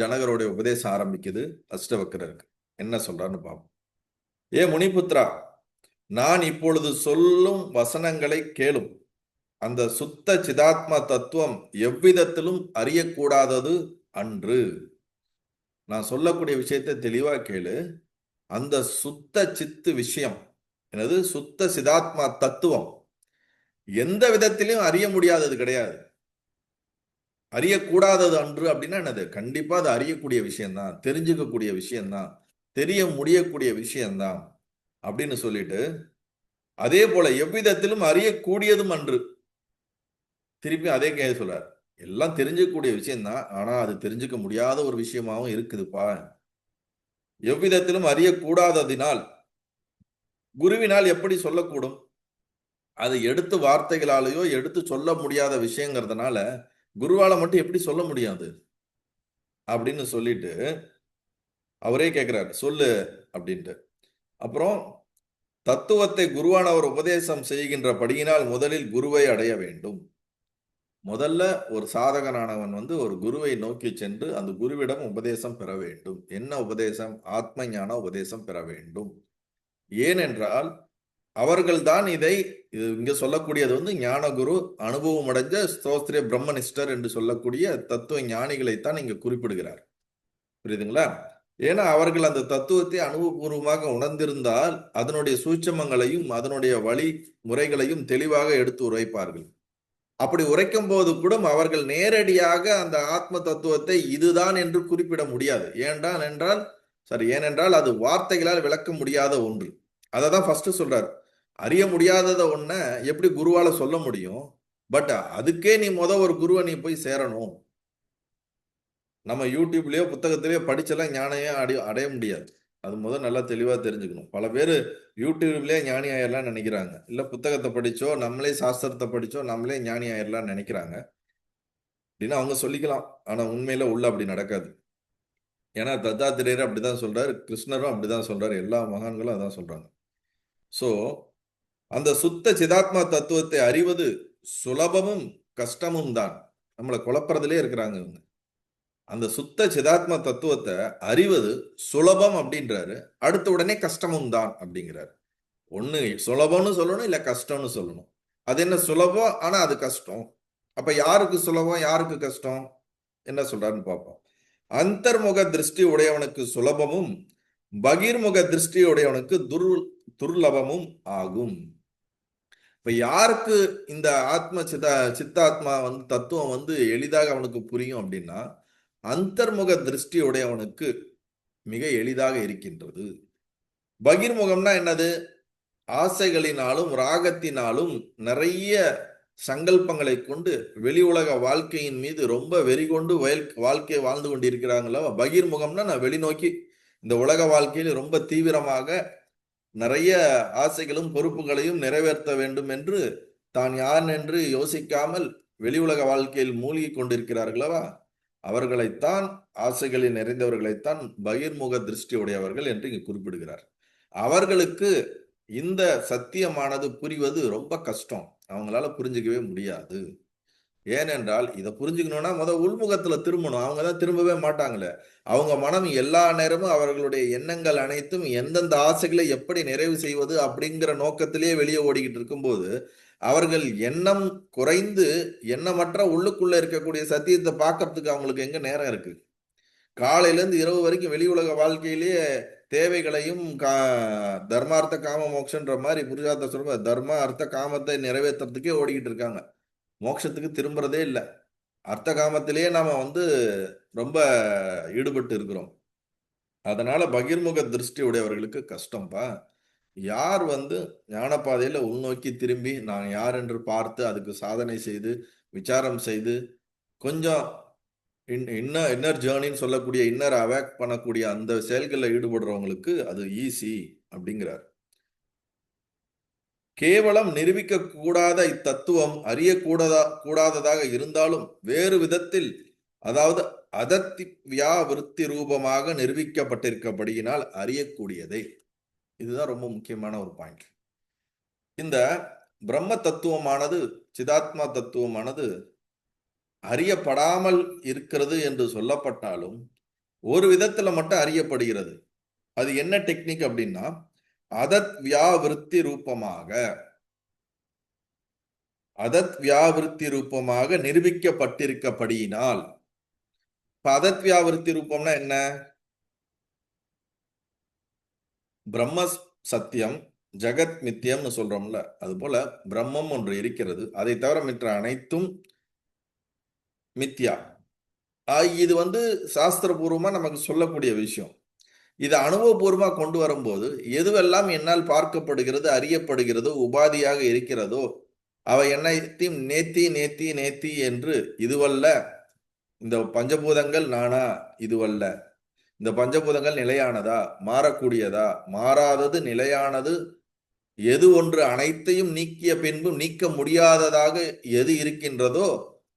ஜனகருடைய உபதேசம் ஆரம்பிக்குது. அஷ்டவக்கரருக்கு என்ன சொல்றான்னு பார்ப்போம். ஏ முனிபுத்ரா, நான் இப்பொழுது சொல்லும் வசனங்களை கேளும். அந்த சுத்த சிதாத்மா தத்துவம் எவ்விதத்திலும் அறியக்கூடாதது அன்று. நான் சொல்லக்கூடிய விஷயத்தை தெளிவா கேளு. அந்த சுத்த சித்து விஷயம், எனது சுத்த சிதாத்மா தத்துவம் எந்த விதத்திலும் அறிய முடியாதது கிடையாது. அறியக்கூடாதது அன்று அப்படின்னா என்னது? கண்டிப்பா அது அறியக்கூடிய விஷயம்தான், தெரிஞ்சுக்கக்கூடிய விஷயம்தான், தெரிய முடியக்கூடிய விஷயம்தான் அப்படின்னு சொல்லிட்டு, அதே போல எவ்விதத்திலும் அறியக்கூடியதும் அன்று. திருப்பி அதே கேள்வி சொல்றார். எல்லாம் தெரிஞ்சுக்கக்கூடிய விஷயம்தான், ஆனா அது தெரிஞ்சுக்க முடியாத ஒரு விஷயமாவும் இருக்குதுப்பா. எவ்விதத்திலும் அறியக்கூடாததினால் குருவினால் எப்படி சொல்லக்கூடும்? அது எடுத்து வார்த்தைகளாலேயோ எடுத்து சொல்ல முடியாத விஷயங்கிறதுனால குருவால மட்டும் எப்படி சொல்ல முடியாது அப்படின்னு சொல்லிட்டு அவரே கேட்கிறார், சொல்லு அப்படின்ட்டு. அப்புறம் தத்துவத்தை குருவானவர் உபதேசம் செய்கின்றபடியினால் முதலில் குருவை அடைய வேண்டும். முதல்ல ஒரு சாதகனானவன் ஒரு குருவை நோக்கி சென்று அந்த குருவிடம் உபதேசம் பெற வேண்டும். என்ன உபதேசம்? ஆத்ம ஞான உபதேசம் பெற வேண்டும். ஏனென்றால் அவர்கள்தான் இதை இங்க சொல்லக்கூடியது ஞான குரு, அனுபவம் அடைஞ்ச ஸ்தோத்திரிய பிரம்மனிஷ்டர் என்று சொல்லக்கூடிய தத்துவ ஞானிகளைத்தான் இங்க குறிப்பிடுகிறார். புரியுதுங்களா? ஏன்னா அவர்கள் அந்த தத்துவத்தை அனுபவபூர்வமாக உணர்ந்திருந்தால் அதனுடைய சூட்சமங்களையும் அதனுடைய வழி முறைகளையும் தெளிவாக எடுத்து உரைப்பார்கள். அப்படி உரைக்கும் போது கூட அவர்கள் நேரடியாக அந்த ஆத்ம தத்துவத்தை இதுதான் என்று குறிப்பிட முடியாது. ஏனென்றால் அது வார்த்தைகளால் விளக்க முடியாத ஒன்று. அதை தான் ஃபர்ஸ்ட் சொல்றார். அறிய முடியாதத ஒன்ன எப்படி குருவால சொல்ல முடியும்? பட் அதுக்கே நீ ஒரு குருவை நீ போய் சேரணும். நம்ம யூடியூப்லயோ புத்தகத்திலேயோ படிச்செல்லாம் ஞானையும் அடைய முடியாது. அது நல்லா தெளிவா தெரிஞ்சுக்கணும். பல பேர் யூடியூப்லயே ஞானி ஆயிரலாம் நினைக்கிறாங்க. இல்ல புத்தகத்தை படிச்சோ நம்மளே சாஸ்திரத்தை படிச்சோ நம்மளே ஞானி ஆயிரலாம் நினைக்கிறாங்க அப்படின்னு அவங்க சொல்லிக்கலாம். ஆனா உண்மையில உள்ள அப்படி நடக்காது. ஏன்னா தத்தாத்திரேயர் அப்படிதான் சொல்றாரு, கிருஷ்ணரும் அப்படிதான் சொல்றாரு, எல்லா மகான்களும் அதான் சொல்றாங்க. சோ அந்த சுத்த சிதாத்மா தத்துவத்தை அறிவது சுலபமும் கஷ்டமும் தான். நம்மளை குழப்பறதுலே இருக்கிறாங்க இவங்க. அந்த சுத்த சிதாத்மா தத்துவத்தை அறிவது சுலபம் அப்படின்றாரு, அடுத்த உடனே கஷ்டமும் தான் அப்படிங்கிறாரு. ஒண்ணு சுலபம்னு சொல்லணும், இல்ல கஷ்டம்னு சொல்லணும். அது என்ன சுலபம், ஆனா அது கஷ்டம். அப்ப யாருக்கு சுலபம், யாருக்கு கஷ்டம்? என்ன சொல்றாருன்னு பார்ப்போம். அந்தர்முக திருஷ்டி உடையவனுக்கு சுலபமும் பகிர்முக திருஷ்டி உடையவனுக்கு துர்லபமும் ஆகும். இப்ப யாருக்கு இந்த சித்தாத்மா தத்துவம் எளிதாக அவனுக்கு புரியும் அப்படின்னா, அந்தர்முக திருஷ்டி உடையவனுக்கு மிக எளிதாக இருக்கின்றது. பகிர்முகம்னா என்னது? ஆசைகளினாலும் ராகத்தினாலும் நிறைய சங்கல்பங்களை கொண்டு வெளி உலக வாழ்க்கையின் மீது ரொம்ப வெறி கொண்டு வாழ்க்கையை வாழ்ந்து கொண்டிருக்கிறாங்களோ பகிர்முகம்னா நான் வெளிநோக்கி இந்த உலக வாழ்க்கையில் ரொம்ப தீவிரமாக நிறைய ஆசைகளும் பொறுப்புகளையும் நிறைவேற்ற வேண்டும் என்று தான் யார் என்று யோசிக்காமல் வெளி உலக வாழ்க்கையில் மூழ்கி கொண்டிருக்கிறார்களவா, அவர்களைத்தான், ஆசைகளில் நிறைந்தவர்களைத்தான் பகிர்முக திருஷ்டி உடையவர்கள் என்று இங்கு குறிப்பிடுகிறார். அவர்களுக்கு இந்த சத்தியமானது புரிவது ரொம்ப கஷ்டம். அவங்களால புரிஞ்சுக்கவே முடியாது. ஏனென்றால் இதை புரிஞ்சுக்கணும்னா உள்முகத்துல திரும்பணும். அவங்க தான் திரும்பவே மாட்டாங்களே. அவங்க மனம் எல்லா நேரமும் அவர்களுடைய எண்ணங்கள் அனைத்தும் எந்தெந்த ஆசைகளை எப்படி நிறைவு செய்வது அப்படிங்கிற நோக்கத்திலேயே வெளியே ஓடிக்கிட்டு இருக்கும்போது அவர்கள் எண்ணம் குறைந்து எண்ணமற்ற உள்ளுக்குள்ள இருக்கக்கூடிய சத்தியத்தை பார்க்கறதுக்கு அவங்களுக்கு எங்க நேரம் இருக்கு? காலையில இருந்து இரவு வரைக்கும் வெளி உலக வாழ்க்கையிலேயே தேவைகளையும் தர்மார்த்த காம மோட்சன்ற மாதிரி புருஷார்த்த சொல்ற தர்ம அர்த்த காமத்தை நிறைவேற்றுறதுக்கே ஓடிக்கிட்டு இருக்காங்க. மோட்சத்துக்கு திரும்புறதே இல்லை. அர்த்த காமத்திலேயே நாம ரொம்ப ஈடுபட்டு இருக்கிறோம். அதனால பகிர்முக திருஷ்டி உடையவர்களுக்கு கஷ்டம்பா. யார் ஞானப்பாதையில உள்நோக்கி திரும்பி நான் யார் என்று பார்த்து அதுக்கு சாதனை செய்து விசாரம் செய்து கொஞ்சம் இன்னர் ஜேர்னின்னு சொல்லக்கூடிய இன்னர் அவேக் பண்ணக்கூடிய அந்த செயல்களில் ஈடுபடுறவங்களுக்கு அது ஈஸி அப்படிங்கிறார். கேவலம் நிரூபிக்க கூடாத இத்தத்துவம் கூடாததாக இருந்தாலும் வேறு விதத்தில், அதாவது அதத்தி விருத்தி ரூபமாக நிரூபிக்கப்பட்டிருக்கபடியினால் அறியக்கூடியதை. இதுதான் ரொம்ப முக்கியமான ஒரு பாயிண்ட். இந்த பிரம்ம தத்துவமானது, சிதாத்மா தத்துவமானது அறியப்படாமல் இருக்கிறது என்று சொல்லப்பட்டாலும் ஒரு விதத்துல மட்டும் அறியப்படுகிறது. அது என்ன டெக்னிக் அப்படின்னா, அதத் வியாவிருத்தி ரூபமாக அதத் வியாவிருத்தி ரூபமாக நிரூபிக்கப்பட்டிருக்கப்படியினால். இப்ப அதத் வியாவிருத்தி ரூபம்னா என்ன? பிரம்ம சத்தியம், ஜெகத் மித்தியம்னு சொல்றோம்ல, அது போல பிரம்மம் ஒன்று இருக்கிறது, அதை தவிர மற்ற அனைத்தும் மித்யா. இது சாஸ்திரபூர்வமா நமக்கு சொல்லக்கூடிய விஷயம். இதை அனுபவபூர்வமா கொண்டு வரும்போது எதுவெல்லாம் என்னால் பார்க்கப்படுகிறது, அறியப்படுகிறதோ, உபாதியாக இருக்கிறதோ, அவை என்னைத்தையும் நேத்தி நேத்தி நேத்தி என்று இதுவல்ல, இந்த பஞ்சபூதங்கள் நானா, இதுவல்ல, இந்த பஞ்சபூதங்கள் நிலையானதா, மாறக்கூடியதா, மாறாதது, நிலையானது எது ஒன்று அனைத்தையும் நீக்கிய பின்பு நீக்க முடியாததாக எது இருக்கின்றதோ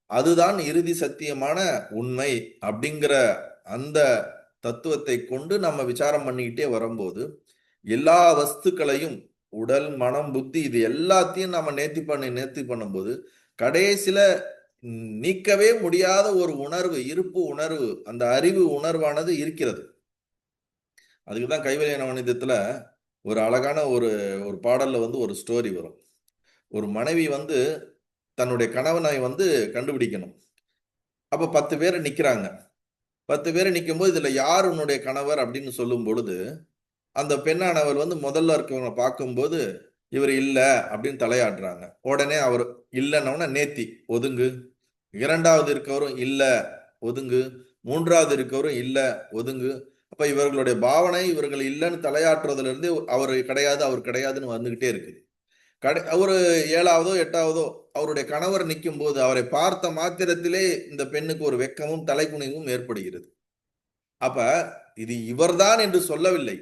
அதுதான் இறுதி சத்தியமான உண்மை அப்படிங்கிற அந்த தத்துவத்தை கொண்டு நம்ம விசாரம் பண்ணிக்கிட்டே வரும்போது எல்லா வஸ்துக்களையும், உடல், மனம், புத்தி, இது எல்லாத்தையும் நம்ம நேர்த்தி பண்ணும்போது கடைசியில நீக்கவே முடியாத ஒரு உணர்வு, இருப்பு உணர்வு, அந்த அறிவு உணர்வானது இருக்கிறது. அதுக்குதான் கைவல்ய நவநீதத்துல ஒரு அழகான ஒரு ஒரு பாடல்ல ஒரு ஸ்டோரி வரும். ஒரு மனைவி தன்னுடைய கணவனை கண்டுபிடிக்கணும். அப்ப 10 பேர் நிக்கிறாங்க. 10 பேர் நிக்கும்போது இதுல யார் உன்னுடைய கணவர் அப்படின்னு சொல்லும் பொழுது அந்த பெண்ணானவர் முதல்ல இருக்கவங்க பார்க்கும்போது இவர் இல்ல அப்படின்னு தலையாட்டுறாங்க. உடனே அவர் இல்லைன்னா நேத்தி ஒதுங்கு, இரண்டாவது இருக்கவரும் இல்ல ஒதுங்கு, மூன்றாவது இருக்கவரும் இல்ல ஒதுங்கு. அப்ப இவர்களுடைய பாவனை இவர்கள் இல்லைன்னு தலையாட்டுறதுல இருந்து அவர் கிடையாது, அவர் கிடையாதுன்னு வந்துகிட்டே இருக்கு. ஒரு 7ஆவதோ 8ஆவதோ அவருடைய கணவர் நிற்கும் போது அவரை பார்த்த மாத்திரத்திலே இந்த பெண்ணுக்கு ஒரு வெட்கமும் தலைகுனிவும் ஏற்படுகிறது. அப்ப இது இவர்தான் என்று சொல்லவில்லை,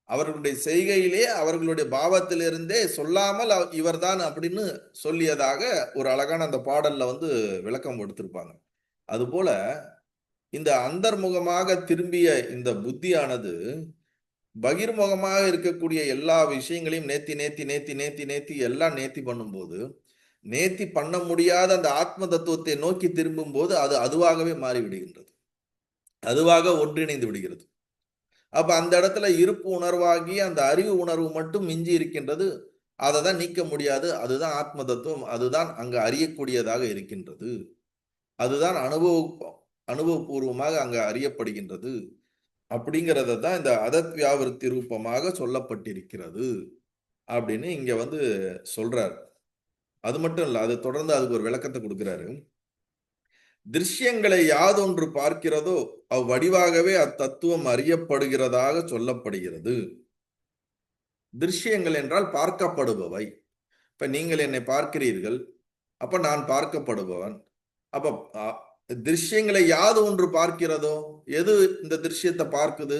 அவர்களுடைய செய்கையிலே அவர்களுடைய பாவத்திலிருந்தே சொல்லாமல் இவர்தான் அப்படின்னு சொல்லியதாக ஒரு அழகான அந்த பாடல்ல விளக்கம் கொடுத்திருப்பாங்க. அதுபோல இந்த அந்தர்முகமாக திரும்பிய இந்த புத்தியானது பகிர்முகமாக இருக்கக்கூடிய எல்லா விஷயங்களையும் நேத்தி நேத்தி நேத்தி நேத்தி நேத்தி எல்லாம் நேத்தி பண்ணும்போது நேத்தி பண்ண முடியாத அந்த ஆத்ம தத்துவத்தை நோக்கி திரும்பும் போது அது அதுவாகவே மாறிவிடுகின்றது, அதுவாக ஒன்றிணைந்து விடுகிறது. அப்ப அந்த இடத்துல இருப்பு உணர்வாகி அந்த அறிவு உணர்வு மட்டும் மிஞ்சி இருக்கின்றது. அதை தான் நீக்க முடியாது. அதுதான் ஆத்ம தத்துவம், அதுதான் அங்கு அறியக்கூடியதாக இருக்கின்றது, அதுதான் அனுபவபூர்வமாக அங்கு அறியப்படுகின்றது. அப்படிங்கிறத தான் இந்த அதத் வியாவிருத்தி ரூபமாக சொல்லப்பட்டிருக்கிறது அப்படின்னு இங்க சொல்றாரு. அது மட்டும் இல்ல, அது தொடர்ந்து அதுக்கு ஒரு விளக்கத்தை கொடுக்கிறாரு. திருஷ்யங்களை யாதொன்று பார்க்கிறதோ அவ்வடிவாகவே அத்தத்துவம் அறியப்படுகிறதாக சொல்லப்படுகிறது. திருஷ்யங்கள் என்றால் பார்க்கப்படுபவை. இப்ப நீங்கள் என்னை பார்க்கிறீர்கள், அப்ப நான் பார்க்கப்படுபவன். அப்ப திருஷ்யங்களை யாது ஒன்று பார்க்கிறதோ, எது இந்த திருஷ்யத்தை பார்க்குது?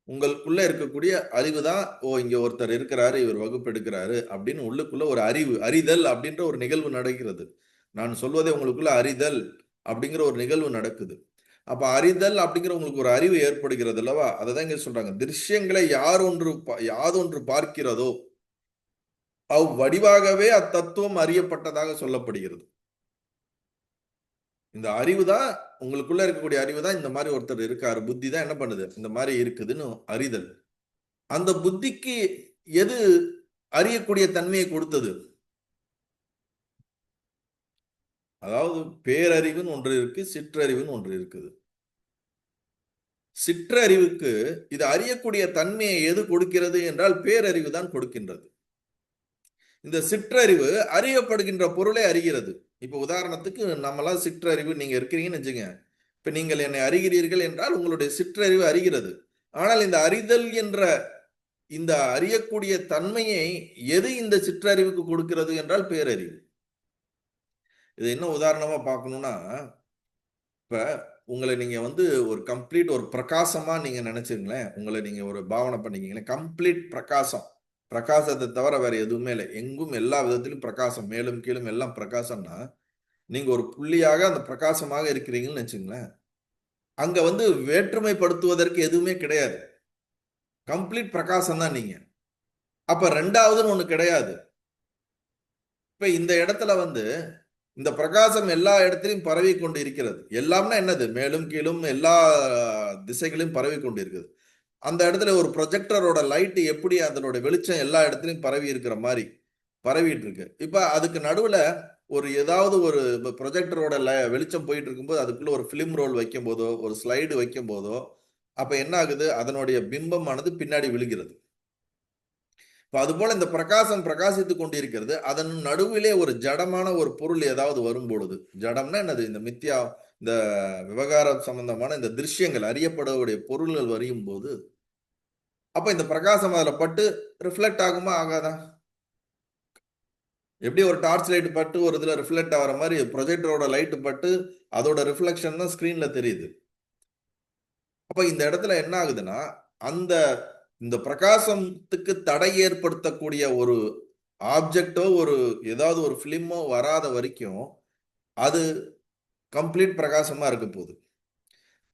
உங்களுக்குள்ள இருக்கக்கூடிய அறிவு தான். ஓ, இங்க ஒருத்தர் இருக்கிறாரு, இவர் வகுப்பு எடுக்கிறாரு அப்படின்னு உள்ளுக்குள்ள ஒரு அறிவு, அறிதல் அப்படின்ற ஒரு நிகழ்வு நடக்கிறது. நான் சொல்வதை உங்களுக்குள்ள அறிதல் அப்படிங்கிற ஒரு நிகழ்வு நடக்குது. அப்ப அறிதல் அப்படிங்கிற உங்களுக்கு ஒரு அறிவு ஏற்படுகிறது அல்லவா? அதை தான் இங்க சொல்றாங்க. திருஷ்யங்களை யாதொன்று பார்க்கிறதோ வடிவாகவே அத்தத்துவம் அறியப்பட்டதாக சொல்லப்படுகிறது. இந்த அறிவு தான், உங்களுக்குள்ள இருக்கக்கூடிய அறிவு தான் இந்த மாதிரி ஒருத்தர் இருக்காரு, புத்தி தான் என்ன பண்ணுது, இந்த மாதிரி இருக்குதுன்னு அறிதல். அந்த புத்திக்கு எது அறியக்கூடிய தன்மையை கொடுத்தது? அதாவது பேரறிவுன்னு ஒன்று இருக்கு, சிற்றறிவுன்னு ஒன்று இருக்குது. சிற்றறிவுக்கு இது அறியக்கூடிய தன்மையை எது கொடுக்கிறது என்றால் பேரறிவு தான் கொடுக்கின்றது. இந்த சிற்றறிவு அறியப்படுகின்ற பொருளை அறிகிறது. இப்ப உதாரணத்துக்கு நம்மளாம் சிற்றறிவு, நீங்க இருக்கிறீங்கன்னு வச்சுங்க, இப்ப நீங்கள் என்னை அறிகிறீர்கள் என்றால் உங்களுடைய சிற்றறிவு அறிகிறது. ஆனால் இந்த அறிதல் என்ற இந்த அறியக்கூடிய தன்மையை எது இந்த சிற்றறிவுக்கு கொடுக்கிறது என்றால் பேரறிவு. இது என்ன உதாரணமா பார்க்கணும்னா, இப்ப உங்களை நீங்க ஒரு கம்ப்ளீட் ஒரு பிரகாசமா நீங்க நினைச்சுங்களேன், உங்களை நீங்க ஒரு பாவனை பண்ணிக்கீங்களேன், கம்ப்ளீட் பிரகாசம், பிரகாசத்தை தவிர வேற எதுவுமே இல்லை, எங்கும் எல்லா விதத்திலும் பிரகாசம், மேலும் கீழும் எல்லாம் பிரகாசம்னா நீங்க ஒரு புள்ளியாக அந்த பிரகாசமாக இருக்கிறீங்கன்னு வச்சுங்களேன். அங்க வேற்றுமைப்படுத்துவதற்கு எதுவுமே கிடையாது, கம்ப்ளீட் பிரகாசம் தான் நீங்க. அப்ப ரெண்டாவதுன்னு ஒண்ணு கிடையாது. இப்ப இந்த இடத்துல இந்த பிரகாசம் எல்லா இடத்திலும் பரவி கொண்டு இருக்கிறது. எல்லாம்னா என்னது? மேலும் கீழும் எல்லா திசைகளையும் பரவி கொண்டு இருக்குது. அந்த இடத்துல ஒரு ப்ரொஜெக்டரோட லைட் எப்படி அதனோட வெளிச்சம் எல்லா இடத்துலயும் பரவி இருக்கிற மாதிரி பரவிட்டு இருக்கு. இப்ப அதுக்கு நடுவுல ஒரு ஏதாவது ஒரு ப்ரொஜெக்டரோட வெளிச்சம் போயிட்டு இருக்கும்போது அதுக்குள்ள ஒரு பிலிம் ரோல் வைக்கும் போதோ ஒரு ஸ்லைடு வைக்கும் போதோ அப்ப என்ன ஆகுது? அதனுடைய பிம்பமானது பின்னாடி விழுகிறது. அதுபோல இந்த பிரகாசம் பிரகாசித்துக் கொண்டிருக்கிறது. அதன் நடுவிலே ஒரு ஜடமான ஒரு பொருள் ஏதாவது வரும் பொழுது, ஜடம்னா என்னது? இந்த மித்யா, இந்த விவகாரம் சம்பந்தமான இந்த திருஷ்யங்கள் அறியப்படக்கூடிய பொருள்கள் வரையும் போது, அப்ப இந்த பிரகாசம் அதுல பட்டு ரிஃப்ளெக்ட் ஆகுமா ஆகாதா? எப்படி ஒரு டார்ச் லைட் பட்டு ஒரு இதுல ரிஃப்ளெக்ட் ஆகிற மாதிரி ப்ரொஜெக்டரோட லைட் பட்டு அதோட ரிஃப்ளெக்ஷன் தான் ஸ்கிரீன்ல தெரியுது. அப்ப இந்த இடத்துல என்ன ஆகுதுன்னா, அந்த இந்த பிரகாசத்துக்கு தடை ஏற்படுத்தக்கூடிய ஒரு ஆப்ஜெக்டோ ஒரு ஏதாவது ஒரு பிலிமோ வராத வரைக்கும் அது கம்ப்ளீட் பிரகாசமா இருக்க போகுது.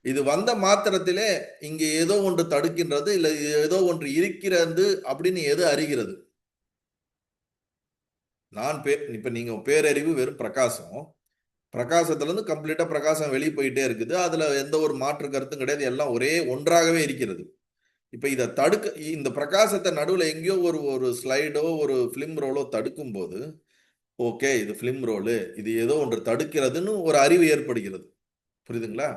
இது வந்த மாத்திரத்திலே இங்க ஏதோ ஒன்று தடுக்கின்றது, இல்ல ஏதோ ஒன்று இருக்கிறது அப்படின்னு எது அறிகிறது? இப்ப நீங்க பேரறிவு வெறும் பிரகாசம். பிரகாசத்துல இருந்து கம்ப்ளீட்டா பிரகாசம் வெளியே போயிட்டே இருக்குது. அதுல எந்த ஒரு மாற்று கருத்தும் கிடையாது. எல்லாம் ஒரே ஒன்றாகவே இருக்கிறது. இப்ப இதை தடுக்க இந்த பிரகாசத்தை நடுவுல எங்கேயோ ஒரு ஒரு ஸ்லைடோ ஒரு பிலிம் ரோலோ தடுக்கும் போது, ஓகே இது பிலிம் ரோலு, இது ஏதோ ஒன்று தடுக்கிறதுன்னு ஒரு அறிவு ஏற்படுகிறது. புரியுதுங்களா?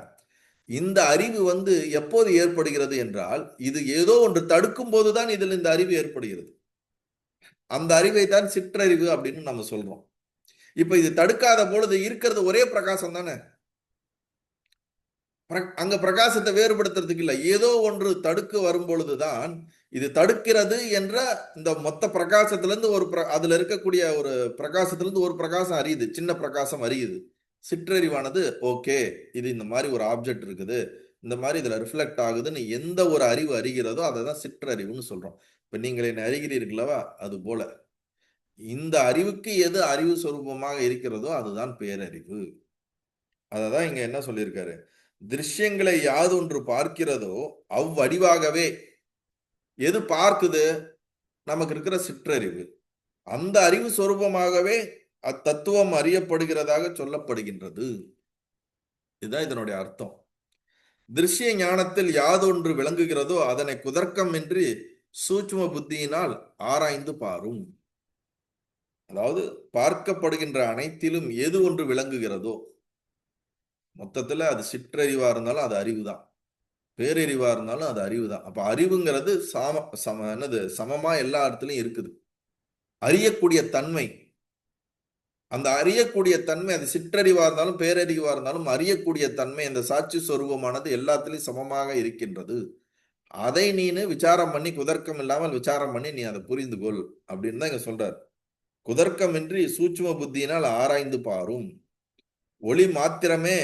இந்த அறிவு வந்து எப்போது ஏற்படுகிறது என்றால், இது ஏதோ ஒன்று தடுக்கும் போதுதான் இதில் இந்த அறிவு ஏற்படுகிறது. அந்த அறிவை தான் சிற்றறிவு அப்படின்னு நம்ம சொல்றோம். இப்ப இது தடுக்காத பொழுது இருக்கிறது ஒரே பிரகாசம் தானே. அங்க பிரகாசத்தை வேறுபடுத்துறதுக்கு இல்லை. ஏதோ ஒன்று தடுக்க வரும் பொழுதுதான் இது தடுக்கிறது என்ற இந்த மொத்த பிரகாசத்திலிருந்து ஒரு அதுல இருக்கக்கூடிய ஒரு பிரகாசத்திலிருந்து ஒரு பிரகாசம் அறியுது, சின்ன பிரகாசம் அறியுது. சிற்றறிவானது ஓகே இது இந்த மாதிரி ஒரு ஆப்ஜெக்ட் இருக்குது, இந்த மாதிரி இதுல ரிஃப்ளெக்ட் ஆகுதுன்னு எந்த ஒரு அறிவு அறிகிறதோ அதை தான் சிற்றறிவுன்னு சொல்றோம். இப்ப நீங்கள் என்ன அறிகிறீர்களவா? அது போல இந்த அறிவுக்கு எது அறிவு சொரூபமாக இருக்கிறதோ அதுதான் பேரறிவு. அததான் இங்க என்ன சொல்லியிருக்காரு? திருஷ்யங்களை யாதொன்று பார்க்கிறதோ அவ்வடிவாகவே. எது பார்க்குது? நமக்கு இருக்கிற சிற்றறிவு. அந்த அறிவு சொரூபமாகவே அத்தத்துவம் அறியப்படுகிறதாக சொல்லப்படுகின்றது. இதுதான் இதனுடைய அர்த்தம். திருஷ்ய ஞானத்தில் யாதொன்று விளங்குகிறதோ அதனை குதர்க்கமின்றி சூட்சும புத்தியினால் ஆராய்ந்து பாரும். அதாவது பார்க்கப்படுகின்ற அனைத்திலும் எது ஒன்று விளங்குகிறதோ, மொத்தத்துல அது சிற்றறிவா இருந்தாலும் அது அறிவு தான், பேரறிவா இருந்தாலும் அது அறிவு தான். அப்ப அறிவுங்கிறது சமமா எல்லா இடத்துலயும் இருக்குது. அறியக்கூடிய தன்மை, அந்த அறியக்கூடிய தன்மை அது சிற்றறிவா இருந்தாலும் பேரறிவா இருந்தாலும் அறியக்கூடிய தன்மை அந்த சாட்சி சொரூபமானது எல்லாத்திலையும் சமமாக இருக்கின்றது. அதை நீனு விசாரம் பண்ணி குதர்க்கம் இல்லாமல் விசாரம் பண்ணி நீ அதை புரிந்து கொள் அப்படின்னு தான் இங்க சொல்றார். குதர்க்கமின்றி சூட்சும புத்தியினால் ஆராய்ந்து பாரும். ஒளி மாத்திரமே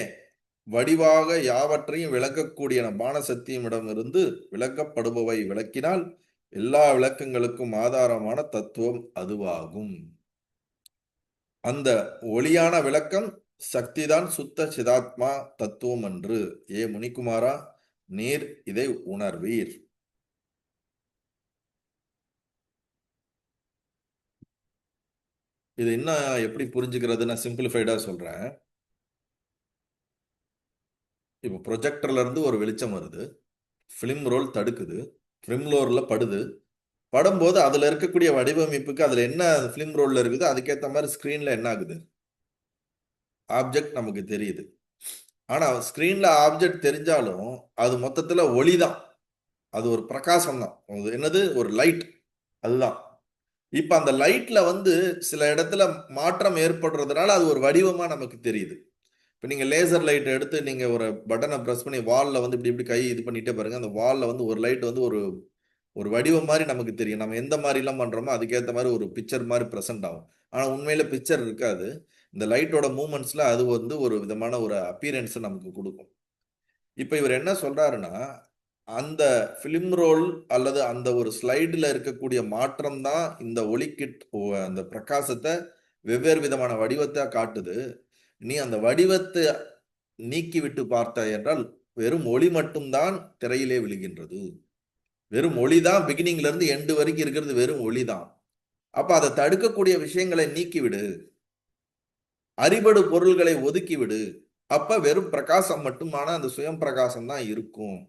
வடிவாக யாவற்றையும் விளக்கக்கூடிய பான சத்தியமிடமிருந்து விளக்கப்படுபவை விளக்கினால் எல்லா விளக்கங்களுக்கும் ஆதாரமான தத்துவம் அதுவாகும். அந்த ஒளியான விளக்கம் சக்திதான் சுத்த சிதாத்மா தத்துவம் என்று. ஏ முனிக்குமாரா, நீர் இதை உணர்வீர். இது இன்னும் எப்படி புரிஞ்சுக்கிறது? நான் சிம்பிளிஃபைடா சொல்றேன். இப்போ ப்ரொஜெக்டர்ல இருந்து ஒரு வெளிச்சம் வருது, பிலிம் ரோல் தடுக்குது, பிலிம் ரோல்ல படுது. படும்போது அதுல இருக்கக்கூடிய வடிவமைப்புக்கு அதுல என்ன பிலிம் ரோல்ல இருக்குது அதுக்கேற்ற மாதிரி ஸ்கிரீன்ல என்ன ஆகுது? ஆப்ஜெக்ட் நமக்கு தெரியுது. ஆனா ஸ்கிரீன்ல ஆப்ஜெக்ட் தெரிஞ்சாலும் அது மொத்தத்துல ஒளிதான், அது ஒரு பிரகாசம் தான். என்னது? ஒரு லைட். அதுதான். இப்ப அந்த லைட்ல வந்து சில இடத்துல மாற்றம் ஏற்படுறதுனால அது ஒரு வடிவமா நமக்கு தெரியுது. இப்ப நீங்க லேசர் லைட் எடுத்து நீங்க ஒரு பட்டனை பிரஸ் பண்ணி வால்ல வந்து இப்படி இப்படி கை இது பண்ணிட்டே பாருங்க, அந்த வால்ல வந்து ஒரு லைட் வந்து ஒரு ஒரு வடிவம் மாதிரி நமக்கு தெரியும். நம்ம எந்த மாதிரி எல்லாம் பண்றோமோ அதுக்கேற்ற மாதிரி ஒரு பிக்சர் மாதிரி பிரசன்ட் ஆகும். ஆனா உண்மையில பிக்சர் இருக்காது. இந்த லைட்டோட மூமெண்ட்ஸ்ல அது வந்து ஒரு விதமான ஒரு அப்பியரன்ஸ் நமக்கு கொடுக்கும். இப்ப இவர் என்ன சொல்றாருன்னா, அந்த பிலிம் ரோல் அல்லது அந்த ஒரு ஸ்லைடுல இருக்கக்கூடிய மாற்றம் தான் இந்த ஒளிக்கிட் அந்த பிரகாசத்தை வெவ்வேறு விதமான வடிவத்தை காட்டுது. நீ அந்த வடிவத்தை நீக்கிவிட்டு பார்த்தாய் என்றால் வெறும் ஒளி மட்டும்தான் திரையிலே விழுகின்றது. வெறும் ஒளி தான், பிகினிங்ல இருந்து எண்டு வரைக்கும் இருக்கிறது வெறும் ஒளி தான். அப்ப அதை தடுக்கக்கூடிய விஷயங்களை நீக்கிவிடு. அறிபடு பொருள்களை ஒதுக்கிவிடு. அப்ப வெறும் பிரகாசம் மட்டுமான அந்த சுயம் பிரகாசம் தான் இருக்கும்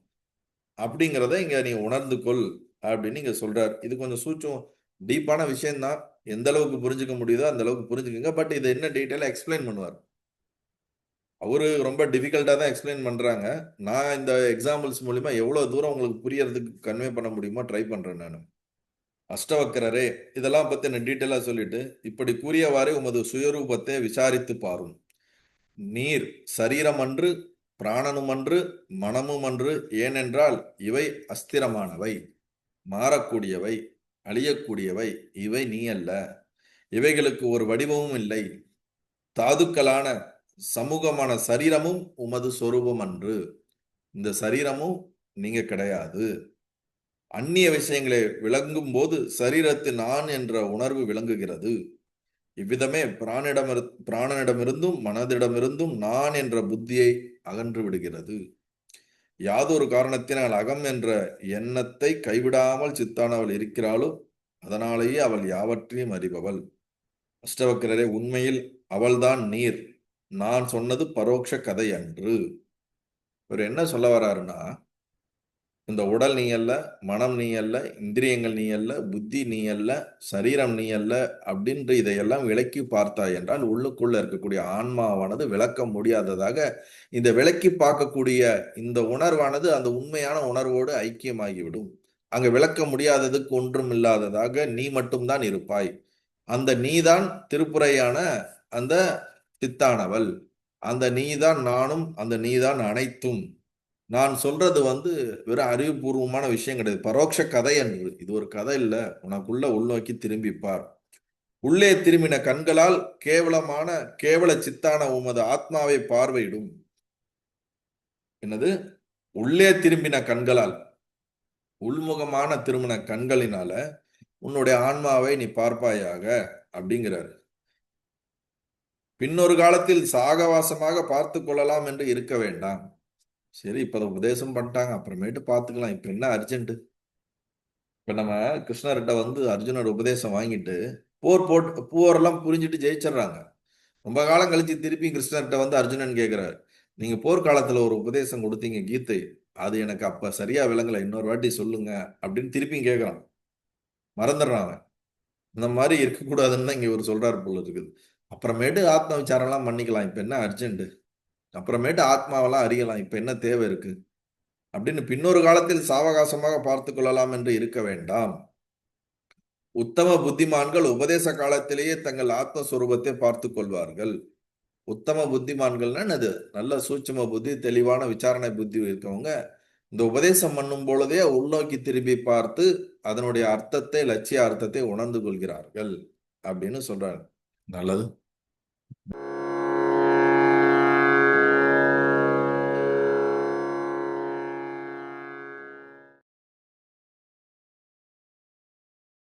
அப்படிங்கிறத இங்க நீ உணர்ந்து கொள் அப்படின்னு இங்க சொல்றாரு. இது கொஞ்சம் சூட்சம் டீப்பான விஷயம் தான். எந்த அளவுக்கு புரிஞ்சுக்க முடியுதோ அந்த அளவுக்கு புரிஞ்சுக்கங்க. பட் இது என்ன டீட்டெயிலா எக்ஸ்பிளைன் பண்ணுவார். அவரு ரொம்ப டிஃபிகல்ட்டா தான் எக்ஸ்பிளைன் பண்றாங்க. நான் இந்த எக்ஸாம்பிள்ஸ் மூலியமா எவ்வளவு தூரம் உங்களுக்கு புரியறதுக்கு கன்வே பண்ண முடியுமோ ட்ரை பண்றேன் நானு. அஷ்டவக்கரரே, இதெல்லாம் பத்தி நான் டீட்டெயிலா சொல்லிட்டு, இப்படி கூறியவாறே உமது சுயரூபத்தை விசாரித்து பாரும். நீர் சரீரமன்று, பிராணனுமன்று, மனமுமன்று. ஏனென்றால் இவை அஸ்திரமானவை, மாறக்கூடியவை, அழியக்கூடியவை. இவை நீ அல்ல. இவைகளுக்கு ஒரு வடிவமும் இல்லை. தாதுக்களான சமூகமான சரீரமும் உமது சொரூபம் அன்று. இந்த சரீரமும் நீங்க கிடையாது. அந்நிய விஷயங்களை விளங்கும் போது சரீரத்தில் நான் என்ற உணர்வு விளங்குகிறது. இவ்விதமே பிராணனிடமிருந்தும் மனதிடமிருந்தும் நான் என்ற புத்தியை அகன்று விடுகிறது. யாதொரு காரணத்தினால் அகம் என்ற எண்ணத்தை கைவிடாமல் சித்தானவள் இருக்கிறாளோ அதனாலேயே அவள் யாவற்றையும் அறிபவள். அஷ்டவக்கரரே, உண்மையில் அவள்தான் நீர். நான் சொன்னது பரோட்ச கதை அன்று. இவர் என்ன சொல்ல வர்றாருன்னா, இந்த உடல் நீ அல்ல, மனம் நீ அல்ல, இந்திரியங்கள் நீ அல்ல, புத்தி நீ அல்ல, சரீரம் நீ அல்ல அப்படின்ற இதையெல்லாம் விளக்கி பார்த்தாய் என்றால் உள்ளுக்குள்ள இருக்கக்கூடிய ஆன்மாவானது விளக்க முடியாததாக, இந்த விளக்கி பார்க்கக்கூடிய இந்த உணர்வானது அந்த உண்மையான உணர்வோடு ஐக்கியமாகிவிடும். அங்க விளக்க முடியாததுக்கு ஒன்றும் இல்லாததாக நீ மட்டும்தான் இருப்பாய். அந்த நீதான் திருப்புரையான அந்த சித்தானவள். அந்த நீதான் நானும், அந்த நீதான் அனைத்தும். நான் சொல்றது வெறும் அறிவுபூர்வமான விஷயம் கிடையாது. பரோட்ச கதை என்று. இது ஒரு கதை இல்ல. உனக்குள்ள உள்நோக்கி திரும்பிப்பார். உள்ளே திரும்பின கண்களால் கேவல சித்தான உமது ஆத்மாவை பார்வையிடும். என்னது? உள்ளே திரும்பின கண்களால், உள்முகமான திரும்பின கண்களினால உன்னுடைய ஆன்மாவை நீ பார்ப்பாயாக அப்படிங்கிறார். பின்னொரு காலத்தில் சாகவாசமாக பார்த்து கொள்ளலாம் என்று இருக்க வேண்டாம். சரி, இப்ப உபதேசம் பண்ணிட்டாங்க, அப்புறமேட்டு பார்த்துக்கலாம். இப்ப என்ன அர்ஜென்ட்? இப்ப நம்ம கிருஷ்ணர்கிட்ட அர்ஜுனோட உபதேசம் வாங்கிட்டு போரெல்லாம் புரிஞ்சுட்டு ஜெயிச்சிடுறாங்க. ரொம்ப காலம் கழிச்சு திருப்பி கிருஷ்ணர்கிட்ட அர்ஜுனன் கேட்கிறாரு, நீங்க போர்க்காலத்துல ஒரு உபதேசம் கொடுத்தீங்க கீதை, அது எனக்கு அப்ப சரியா விளங்கல, இன்னொரு வாட்டி சொல்லுங்க அப்படின்னு திருப்பியும் கேட்கறான். மறந்துடுறான் அவன். இந்த மாதிரி இருக்கக்கூடாதுன்னு தான் இங்க ஒரு சொல்றாரு போல இருக்குது. அப்புறமேட்டு ஆத்ம விசாரம் எல்லாம் பண்ணிக்கலாம், இப்ப என்ன அர்ஜென்ட்? அப்புறமேட்டு ஆத்மாவெல்லாம் அறியலாம், இப்ப என்ன தேவை இருக்கு அப்படின்னு பின்னொரு காலத்தில் சாவகாசமாக பார்த்து கொள்ளலாம் என்று இருக்க வேண்டாம். உத்தம புத்திமான்கள் உபதேச காலத்திலேயே தங்கள் ஆத்மஸ்வரூபத்தை பார்த்து கொள்வார்கள். உத்தம புத்திமான்கள்னா அது நல்ல சூட்சும புத்தி, தெளிவான விசாரணை புத்தி இருக்கவங்க இந்த உபதேசம் பண்ணும் பொழுதே உள்நோக்கி திரும்பி பார்த்து அதனுடைய அர்த்தத்தை, லட்சிய அர்த்தத்தை உணர்ந்து கொள்கிறார்கள் அப்படின்னு சொல்றாங்க. நல்லது.